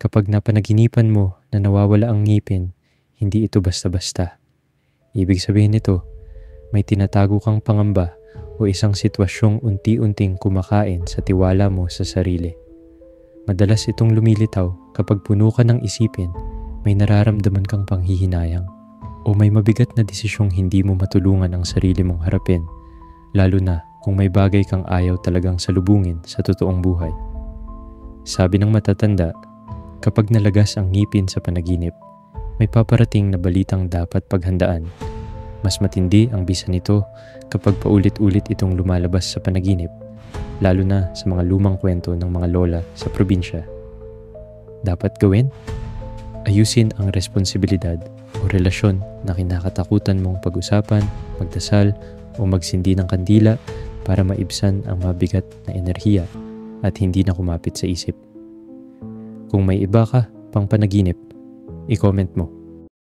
Kapag napanaginipan mo na nawawala ang ngipin, hindi ito basta-basta. Ibig sabihin nito, may tinatago kang pangamba o isang sitwasyong unti-unting kumakain sa tiwala mo sa sarili. Madalas itong lumilitaw kapag puno ka ng isipin, may nararamdaman kang panghihinayang o may mabigat na desisyong hindi mo matulungan ang sarili mong harapin, lalo na kung may bagay kang ayaw talagang salubungin sa totoong buhay. Sabi ng matatanda, kapag nalagas ang ngipin sa panaginip, may paparating na balitang dapat paghandaan. Mas matindi ang bisa nito kapag paulit-ulit itong lumalabas sa panaginip, lalo na sa mga lumang kwento ng mga lola sa probinsya. Dapat gawin? Ayusin ang responsibilidad o relasyon na kinakatakutan mong pag-usapan, magdasal o magsindi ng kandila para maibsan ang mabigat na enerhiya at hindi na kumapit sa isip. Kung may iba ka pang panaginip, i-comment mo.